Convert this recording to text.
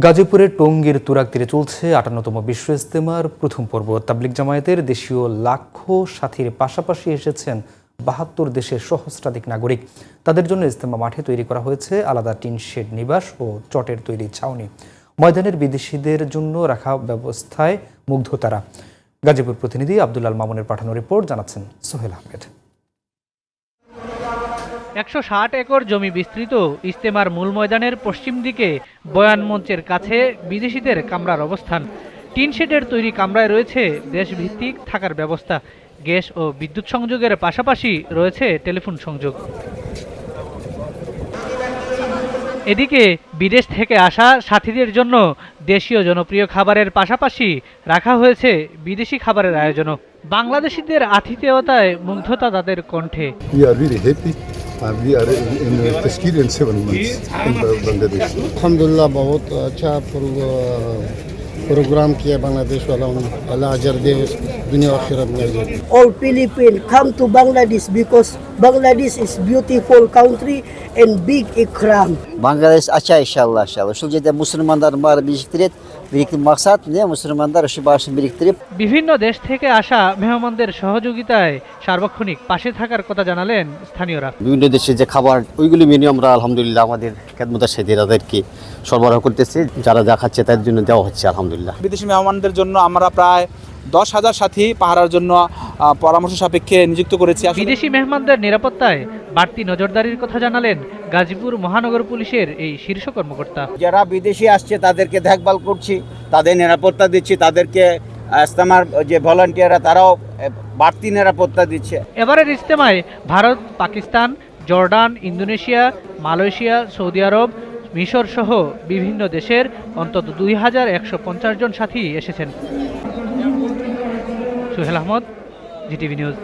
গাজীপুরের টঙ্গীর তুরাগ তীরে চলছে ৫৮তম বিশ্ব ইজতেমার প্রথম পর্ব। তাবলিগ জামায়াতের দেশীয় লাখো সাথীর পাশাপাশি এসেছেন ৭২ দেশের সহস্রাধিক নাগরিক। তাদের জন্য ইজতেমা মাঠে তৈরি করা হয়েছে আলাদা টিন শেড নিবাস ও চটের তৈরি ছাউনি। ময়দানের বিদেশিদের জন্য রাখা ব্যবস্থায় মুগ্ধ তারা। গাজীপুর প্রতিনিধি আব্দুল আল মামুনের পাঠানো রিপোর্ট জানাচ্ছেন সোহেল আহমেদ। ১৬০ একর জমি বিস্তৃত ইজতেমার মূল ময়দানের পশ্চিম দিকে বয়ান মঞ্চের কাছে বিদেশিদের কামরার অবস্থান। টিন শেডের তৈরি কামরায় রয়েছে দেশভিত্তিক থাকার ব্যবস্থা। গ্যাস ও বিদ্যুৎ সংযোগের পাশাপাশি রয়েছে টেলিফোন সংযোগ। এদিকে বিদেশ থেকে আসা সাথীদের জন্য দেশীয় জনপ্রিয় খাবারের পাশাপাশি রাখা হয়েছে বিদেশি খাবারের আয়োজনও। বাংলাদেশিদের আতিথেয়তায় মুগ্ধতা তাদের কণ্ঠে। We are in Tashkil in 7 months in Bangladesh. अल्हम्दुलिल्लाह बहुत अच्छा प्रोग्राम किया बांग्लादेश वालों ने। अल्लाह अजर दे दुनिया आखिरत में अजर। All Philippines come to Bangladesh because Bangladesh is beautiful country and big ikram. Bangladesh अच्छा inşallah inşallah. Şu যেটা মুসলমানদের biriktirip maksat ne মুসলমানদের şu başını biriktirip বিভিন্ন দেশ থেকে আসা মেহমানদের সহযোগিতায় সার্বক্ষণিক পাশে থাকার কথা জানালেন স্থানীয়রা। বিভিন্ন দেশে যে খাবার ওইগুলি মেনু আমরা আলহামদুলিল্লাহ আমাদের খেদমতের সাথে তাদেরকে সরবরাহ করতেছি। যারা যা খাচ্ছে তাদের জন্য দেওয়া হচ্ছে আলহামদুলিল্লাহ। বিদেশি মেহমানদের জন্য আমরা প্রায় ১০,০০০ সাথী পাহারার জন্য পরামর্শ সাপেক্ষে নিযুক্ত করেছি। বিদেশি মেহমানদের নিরাপত্তায় বাড়তি নজরদারির কথা জানালেন গাজীপুর মহানগর পুলিশের এই শীর্ষ কর্মকর্তা। যারা বিদেশি আসছে তাদেরকে দেখভাল করছি, তাদের নিরাপত্তা দিচ্ছি, তাদেরকে ইজতেমার যে ভলান্টিয়াররা তারাও বাড়তি নিরাপত্তা দিচ্ছে। এবারের ইজতেমায় Bharat, Pakistan, Jordan, Indonesia, Malaysia, Saudi Arab, মিশর সহ বিভিন্ন দেশের অন্তত ২,১৫০ জন সাথী এসেছেন। Sohel Ahmed, GTV news.